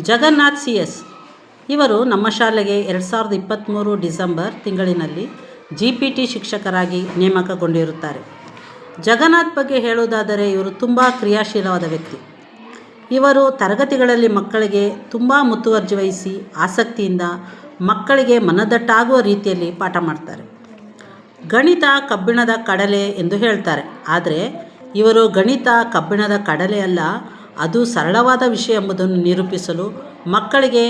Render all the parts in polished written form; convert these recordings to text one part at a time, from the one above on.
Jagannath CS ಇವರು ನಮ್ಮ ಶಾಲೆಗೆ 2023 ಡಿಸೆಂಬರ್ ತಿಂಗಳಿನಲ್ಲಿ GPT ಶಿಕ್ಷಕರಾಗಿ ನೇಮಕಗೊಂಡಿರುತ್ತಾರೆ. ಜಗನ್ನಾಥ್ ಬಗ್ಗೆ ಹೇಳುವುದಾದರೆ ಇವರು ತುಂಬ ಕ್ರಿಯಾಶೀಲವಾದ ವ್ಯಕ್ತಿ. ಇವರು ತರಗತಿಗಳಲ್ಲಿ ಮಕ್ಕಳಿಗೆ ತುಂಬ ಮುತುವರ್ಜಿ ವಹಿಸಿ ಆಸಕ್ತಿಯಿಂದ ಮಕ್ಕಳಿಗೆ ಮನದಟ್ಟಾಗುವ ರೀತಿಯಲ್ಲಿ ಪಾಠ ಮಾಡ್ತಾರೆ. ಗಣಿತ ಕಬ್ಬಿಣದ ಕಡಲೆ ಎಂದು ಹೇಳ್ತಾರೆ. ಆದರೆ ಇವರು ಗಣಿತ ಕಬ್ಬಿಣದ ಕಡಲೆ ಅಲ್ಲ, ಅದು ಸರಳವಾದ ವಿಷಯ ಎಂಬುದನ್ನು ನಿರೂಪಿಸಲು ಮಕ್ಕಳಿಗೆ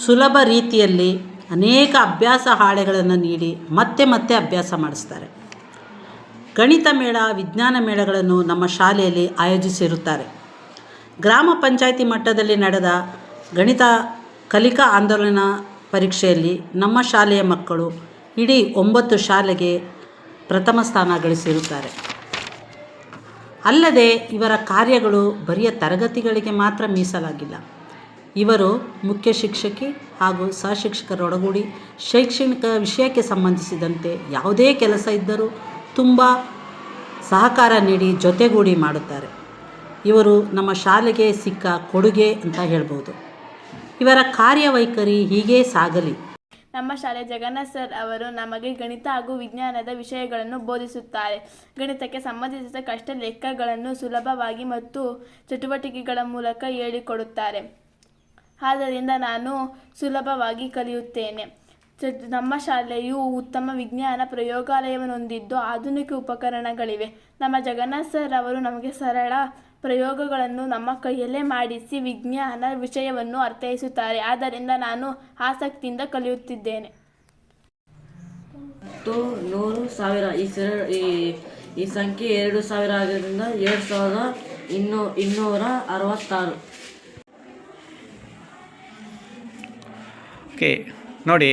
ಸುಲಭ ರೀತಿಯಲ್ಲಿ ಅನೇಕ ಅಭ್ಯಾಸ ಹಾಳೆಗಳನ್ನು ನೀಡಿ ಮತ್ತೆ ಅಭ್ಯಾಸ ಮಾಡಿಸ್ತಾರೆ. ಗಣಿತ ಮೇಳ, ವಿಜ್ಞಾನ ಮೇಳಗಳನ್ನು ನಮ್ಮ ಶಾಲೆಯಲ್ಲಿ ಆಯೋಜಿಸಿರುತ್ತಾರೆ. ಗ್ರಾಮ ಪಂಚಾಯಿತಿ ಮಟ್ಟದಲ್ಲಿ ನಡೆದ ಗಣಿತ ಕಲಿಕಾ ಆಂದೋಲನ ಪರೀಕ್ಷೆಯಲ್ಲಿ ನಮ್ಮ ಶಾಲೆಯ ಮಕ್ಕಳು ಇಡೀ 9 ಶಾಲೆಗೆ ಪ್ರಥಮ ಸ್ಥಾನ ಗಳಿಸಿರುತ್ತಾರೆ. ಅಲ್ಲದೆ ಇವರ ಕಾರ್ಯಗಳು ಬರಿಯ ತರಗತಿಗಳಿಗೆ ಮಾತ್ರ ಮೀಸಲಾಗಿಲ್ಲ. ಇವರು ಮುಖ್ಯ ಶಿಕ್ಷಕಿ ಹಾಗೂ ಸಹಶಿಕ್ಷಕರೊಡಗೂಡಿ ಶೈಕ್ಷಣಿಕ ವಿಷಯಕ್ಕೆ ಸಂಬಂಧಿಸಿದಂತೆ ಯಾವುದೇ ಕೆಲಸ ಇದ್ದರೂ ತುಂಬ ಸಹಕಾರ ನೀಡಿ ಜೊತೆಗೂಡಿ ಮಾಡುತ್ತಾರೆ. ಇವರು ನಮ್ಮ ಶಾಲೆಗೆ ಸಿಕ್ಕ ಕೊಡುಗೆ ಅಂತ ಹೇಳ್ಬೋದು. ಇವರ ಕಾರ್ಯವೈಖರಿ ಹೀಗೇ ಸಾಗಲಿ. ನಮ್ಮ ಶಾಲೆ ಜಗನ್ನಾಥ್ ಸರ್ ಅವರು ನಮಗೆ ಗಣಿತ ಹಾಗೂ ವಿಜ್ಞಾನದ ವಿಷಯಗಳನ್ನು ಬೋಧಿಸುತ್ತಾರೆ. ಗಣಿತಕ್ಕೆ ಸಂಬಂಧಿಸಿದ ಕಷ್ಟ ಲೆಕ್ಕಗಳನ್ನು ಸುಲಭವಾಗಿ ಮತ್ತು ಚಟುವಟಿಕೆಗಳ ಮೂಲಕ ಹೇಳಿಕೊಡುತ್ತಾರೆ. ಆದ್ದರಿಂದ ನಾನು ಸುಲಭವಾಗಿ ಕಲಿಯುತ್ತೇನೆ. ನಮ್ಮ ಶಾಲೆಯು ಉತ್ತಮ ವಿಜ್ಞಾನ ಪ್ರಯೋಗಾಲಯವನ್ನು ಹೊಂದಿದ್ದು ಆಧುನಿಕ ಉಪಕರಣಗಳಿವೆ. ನಮ್ಮ ಜಗನ್ನಾಥ್ ಸರ್ ಅವರು ನಮಗೆ ಸರಳ ಪ್ರಯೋಗಗಳನ್ನು ನಮ್ಮ ಕೈಯಲ್ಲೇ ಮಾಡಿಸಿ ವಿಜ್ಞಾನ ವಿಷಯವನ್ನು ಅರ್ಥೈಸುತ್ತಾರೆ. ಆದ್ದರಿಂದ ನಾನು ಆಸಕ್ತಿಯಿಂದ ಕಲಿಯುತ್ತಿದ್ದೇನೆ. 100,000 ಈ ಸಂಖ್ಯೆ 2,000 ಆಗಿದ್ದರಿಂದ 2,266. ಓಕೆ, ನೋಡಿ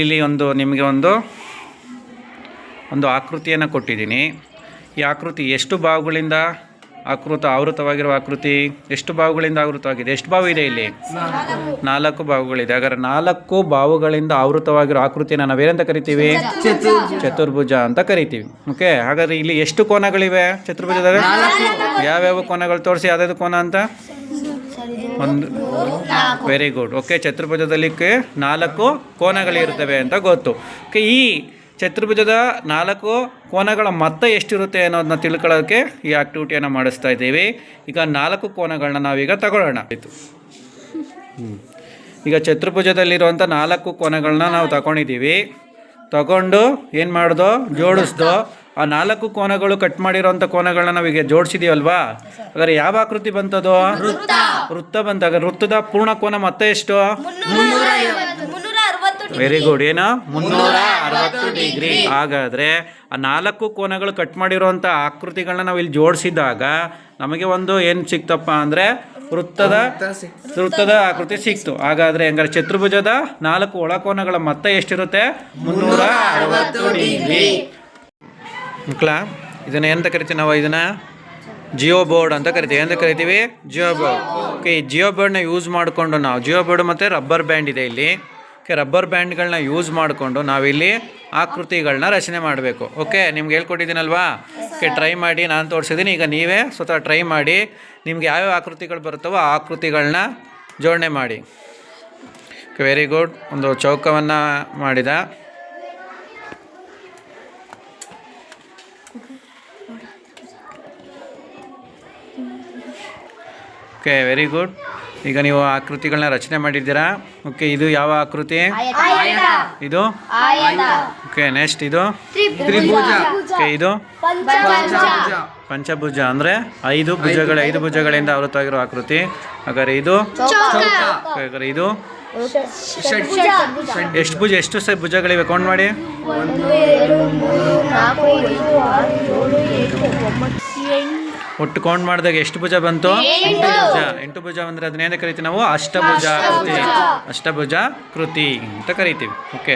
ಇಲ್ಲಿ ನಿಮಗೆ ಒಂದು ಆಕೃತಿಯನ್ನು ಕೊಟ್ಟಿದ್ದೀನಿ. ಈ ಆಕೃತಿ ಎಷ್ಟು ಭಾಗಗಳಿಂದ ಆವೃತವಾಗಿರುವ ಆಕೃತಿ ಎಷ್ಟು ಭಾಗಗಳಿಂದ ಆವೃತವಾಗಿದೆ? ಎಷ್ಟು ಭಾವ ಇದೆ ಇಲ್ಲಿ? 4 ಭಾಗಗಳಿದೆ. ಹಾಗಾದ್ರೆ 4 ಭಾವಗಳಿಂದ ಆವೃತವಾಗಿರೋ ಆಕೃತಿಯನ್ನು ನಾವೇನಂತ ಕರಿತೀವಿ? ಚತುರ್ಭುಜ ಅಂತ ಕರಿತೀವಿ. ಓಕೆ, ಹಾಗಾದ್ರೆ ಇಲ್ಲಿ ಎಷ್ಟು ಕೋನಗಳಿವೆ ಚತುರ್ಭುಜದಾಗ? ಯಾವ್ಯಾವ ಕೋನಗಳು ತೋರಿಸಿ, ಯಾವ್ಯಾವ ಕೋನ ಅಂತ? Very good. ಓಕೆ, ಚತುರ್ಭುಜದಲ್ಲಿ 4 ಕೋನಗಳಿರ್ತವೆ ಅಂತ ಗೊತ್ತು. ಓಕೆ, ಈ ಚತುರ್ಭುಜದ 4 ಕೋನಗಳ ಮೊತ್ತ ಎಷ್ಟಿರುತ್ತೆ ಅನ್ನೋದನ್ನ ತಿಳ್ಕೊಳ್ಳೋಕ್ಕೆ ಈ ಆಕ್ಟಿವಿಟಿಯನ್ನು ಮಾಡಿಸ್ತಾ ಇದ್ದೀವಿ. ಈಗ 4 ಕೋನಗಳನ್ನ ನಾವೀಗ ತಗೊಳ್ಳೋಣ. ಆಯಿತು, ಈಗ ಚತುರ್ಭುಜದಲ್ಲಿರುವಂಥ 4 ಕೋನಗಳನ್ನ ನಾವು ತಗೊಂಡಿದ್ದೀವಿ. ತಗೊಂಡು ಏನು ಮಾಡ್ದೋ? ಜೋಡಿಸ್ದೋ. ಆ 4 ಕೋನಗಳು ಕಟ್ ಮಾಡಿರೋಂಥ ಕೋನಗಳನ್ನ ನಾವೀಗ ಜೋಡಿಸಿದೀವಲ್ವಾ? ಹಾಗಾದ್ರೆ ಯಾವ ಆಕೃತಿ ಬಂತದು? ವೃತ್ತ ಬಂತಾಗ ವೃತ್ತದ ಪೂರ್ಣ ಕೋನ ಮೊತ್ತ ಎಷ್ಟು? Very good. ಏನು? 360 ಡಿಗ್ರಿ. ಹಾಗಾದರೆ ಆ 4 ಕೋನಗಳು ಕಟ್ ಮಾಡಿರೋಂಥ ಆಕೃತಿಗಳನ್ನ ನಾವು ಇಲ್ಲಿ ಜೋಡಿಸಿದಾಗ ನಮಗೆ ಏನು ಸಿಕ್ತಪ್ಪ ಅಂದರೆ ವೃತ್ತದ ಆಕೃತಿ ಸಿಕ್ತು. ಹಾಗಾದರೆ ಹಂಗಾರೆ ಚತುರ್ಭುಜದ 4 ಒಳಕೋನಗಳ ಮೊತ್ತ ಎಷ್ಟಿರುತ್ತೆ? 360 ಡಿಗ್ರಿ. ಮಕ್ಕಳ, ಇದನ್ನು ಏನಂತ ಕರಿತೀವಿ ನಾವು? ಇದನ್ನು ಜಿಯೋ ಬೋರ್ಡ್ ಅಂತ ಕರಿತೀವಿ. ಏನಂತ ಕರಿತೀವಿ? ಜಿಯೋ ಬೋರ್ಡ್. ಓಕೆ, ಈ ಜಿಯೋ ಬೋರ್ಡ್ನ ಯೂಸ್ ಮಾಡಿಕೊಂಡು ನಾವು ಜಿಯೋ ಬೋರ್ಡ್ ಮತ್ತು ರಬ್ಬರ್ ಬ್ಯಾಂಡ್ ಇದೆ ಇಲ್ಲಿ. ಓಕೆ, ರಬ್ಬರ್ ಬ್ಯಾಂಡ್ಗಳನ್ನ ಯೂಸ್ ಮಾಡಿಕೊಂಡು ನಾವಿಲ್ಲಿ ಆಕೃತಿಗಳನ್ನ ರಚನೆ ಮಾಡಬೇಕು. ಓಕೆ, ನಿಮ್ಗೆ ಹೇಳ್ಕೊಟ್ಟಿದ್ದೀನಲ್ವಾ? ಓಕೆ, ಟ್ರೈ ಮಾಡಿ. ನಾನು ತೋರಿಸಿದ್ದೀನಿ. ಈಗ ನೀವೇ ಸ್ವತಃ ಟ್ರೈ ಮಾಡಿ. ನಿಮ್ಗೆ ಯಾವ್ಯಾವ ಆಕೃತಿಗಳು ಬರುತ್ತವೋ ಆ ಆಕೃತಿಗಳನ್ನ ಜೋಡಣೆ ಮಾಡಿ. Okay, very good. ಒಂದು ಚೌಕವನ್ನು ಮಾಡಿದ. Okay, very good. ಈಗ ನೀವು ಆಕೃತಿಗಳನ್ನ ರಚನೆ ಮಾಡಿದ್ದೀರಾ. ಓಕೆ, ಇದು ಯಾವ ಆಕೃತಿ? ಇದು. ಓಕೆ, ನೆಕ್ಸ್ಟ್ ಇದು ತ್ರಿಭುಜ. ಓಕೆ, ಇದು ಪಂಚಭುಜ ಅಂದರೆ 5 ಭುಜಗಳಿಂದ ಆವೃತವಾಗಿರೋ ಆಕೃತಿ. ಹಾಗಾದ್ರೆ ಇದು. ಹಾಗಾದ್ರೆ ಇದು ಎಷ್ಟು ಭುಜಗಳಿವೆ? ಕೌಂಟ್ ಮಾಡಿ. 1 2 3 4 5 6 7 8. ಒಟ್ಟು ಕೌಂಟ್ ಮಾಡಿದಾಗ ಎಷ್ಟು ಭುಜ ಬಂತು? 8 ಭುಜ ಅಂದರೆ ಅದನ್ನೇನು ಕರಿತೀವಿ ನಾವು? ಅಷ್ಟಭುಜ ಕೃತಿ ಅಂತ ಕರಿತೀವಿ. ಓಕೆ.